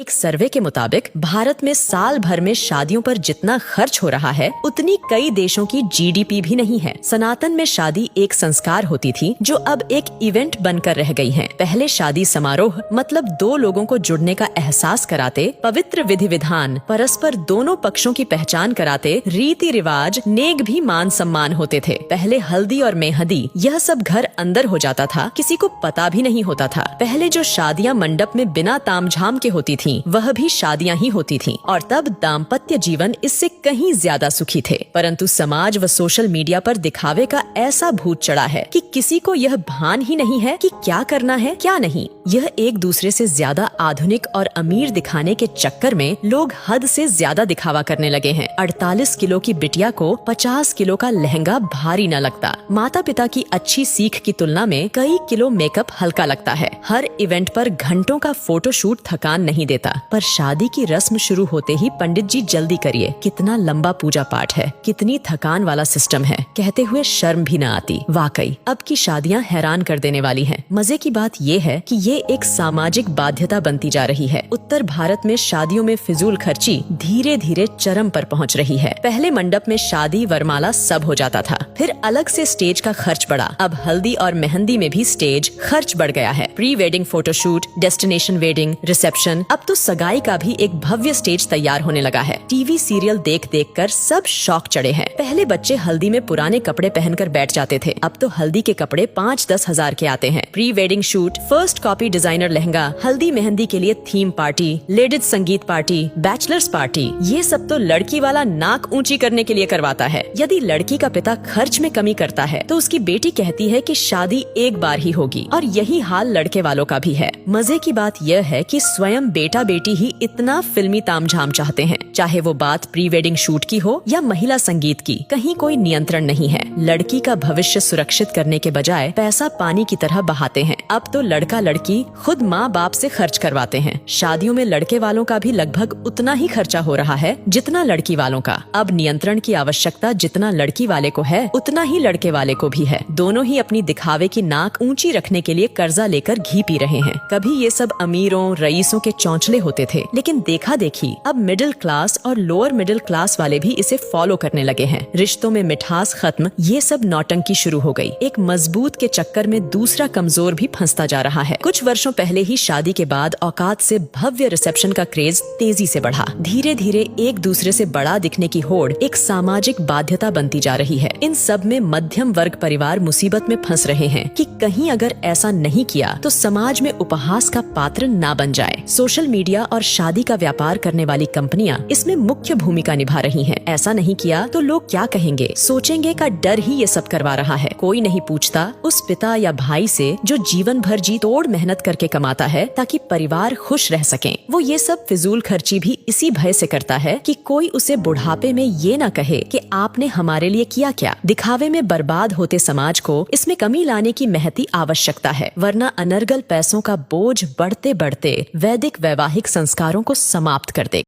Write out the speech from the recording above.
एक सर्वे के मुताबिक भारत में साल भर में शादियों पर जितना खर्च हो रहा है उतनी कई देशों की जीडीपी भी नहीं है। सनातन में शादी एक संस्कार होती थी जो अब एक इवेंट बनकर रह गई है। पहले शादी समारोह मतलब दो लोगों को जुड़ने का एहसास कराते, पवित्र विधि विधान, परस्पर दोनों पक्षों की पहचान कराते, रीति रिवाज, नेक भी मान सम्मान होते थे। पहले हल्दी और मेहंदी यह सब घर अंदर हो जाता था, किसी को पता भी नहीं होता था। पहले जो शादियां मंडप में बिना तामझाम के होती थी वह भी शादियां ही होती थीं और तब दाम्पत्य जीवन इससे कहीं ज्यादा सुखी थे। परंतु समाज व सोशल मीडिया पर दिखावे का ऐसा भूत चढ़ा है कि किसी को यह भान ही नहीं है कि क्या करना है क्या नहीं। यह एक दूसरे से ज्यादा आधुनिक और अमीर दिखाने के चक्कर में लोग हद से ज्यादा दिखावा करने लगे हैं। 48 किलो की बिटिया को 50 किलो का लहंगा भारी न लगता। माता पिता की अच्छी सीख की तुलना में कई किलो मेकअप हल्का लगता है। हर इवेंट पर घंटों का फोटोशूट थकान नहीं देता। पर शादी की रस्म शुरू होते ही पंडित जी जल्दी करिए, कितना लंबा पूजा पाठ है, कितनी थकान वाला सिस्टम है, कहते हुए शर्म भी न आती। वाकई अब की शादियां हैरान कर देने वाली हैं। मजे की बात ये है कि ये एक सामाजिक बाध्यता बनती जा रही है। उत्तर भारत में शादियों में फिजूल खर्ची धीरे धीरे चरम पर पहुंच रही है। पहले मंडप में शादी वरमाला सब हो जाता था, फिर अलग से स्टेज का खर्च बढ़ा। अब हल्दी और मेहंदी में भी स्टेज खर्च बढ़ गया है। Pre wedding photoshoot, destination wedding, reception, अब तो सगाई का भी एक भव्य स्टेज तैयार होने लगा है। टीवी सीरियल देख देख कर सब शौक चढ़े हैं। पहले बच्चे हल्दी में पुराने कपड़े पहनकर बैठ जाते थे, अब तो हल्दी के कपड़े 5-10 हजार के आते हैं। Pre wedding shoot, first copy designer lehenga, हल्दी मेहंदी के लिए थीम पार्टी, लेडीज संगीत पार्टी, बैचलर्स पार्टी, ये सब तो लड़की वाला नाक ऊंची करने के लिए करवाता है। यदि लड़की का पिता खर्च में कमी करता है तो उसकी बेटी कहती है कि शादी एक बार ही होगी, और यही हाल लड़के वालों का भी है। मजे की बात यह है कि स्वयं बेटा बेटी ही इतना फिल्मी तामझाम चाहते हैं, चाहे वो बात प्री वेडिंग शूट की हो या महिला संगीत की, कहीं कोई नियंत्रण नहीं है। लड़की का भविष्य सुरक्षित करने के बजाय पैसा पानी की तरह बहाते हैं। अब तो लड़का लड़की खुद माँ बाप से खर्च करवाते हैं। शादियों में लड़के वालों का भी लगभग उतना ही खर्चा हो रहा है जितना लड़की वालों का। अब नियंत्रण की आवश्यकता जितना लड़की वाले को है उतना ही लड़के वाले को भी है। दोनों ही अपनी दिखावे की नाक ऊंची रखने के लिए कर्जा लेकर घी पी रहे हैं। कभी ये सब अमीरों रईसों के चौंचले होते थे, लेकिन देखा देखी अब मिडिल क्लास और लोअर मिडिल क्लास वाले भी इसे फॉलो करने लगे हैं। रिश्तों में मिठास खत्म, ये सब नौटंकी शुरू हो गई। एक मजबूत के चक्कर में दूसरा कमजोर भी फंसता जा रहा है। कुछ वर्षों पहले ही शादी के बाद औकात से भव्य रिसेप्शन का क्रेज तेजी से बढ़ा। धीरे धीरे एक दूसरे से बड़ा दिखने की होड़ एक सामाजिक बाध्यता बनती जा रही है। इन सब में मध्यम वर्ग परिवार मुसीबत में फंस रहे हैं कि कहीं अगर ऐसा नहीं किया तो समाज में उपहास का पात्र ना बन जाए। सोशल मीडिया और शादी का व्यापार करने वाली कंपनियां इसमें मुख्य भूमिका निभा रही हैं। ऐसा नहीं किया तो लोग क्या कहेंगे, सोचेंगे का डर ही ये सब करवा रहा है। कोई नहीं पूछता उस पिता या भाई से जो जीवन भर जी तोड़ मेहनत करके कमाता है ताकि परिवार खुश रह सकें। वो ये सब फिजूल खर्ची भी इसी भय से करता है कि कोई उसे बुढ़ापे में ये न कहे कि आपने हमारे लिए किया क्या। दिखावे में बर्बाद होते समाज को इसमें कमी लाने की महती आवश्यकता है, वरना अनर्गल पैसों का बोझ बढ़ते बढ़ते वैदिक वैवाहिक संस्कारों को समाप्त कर दे।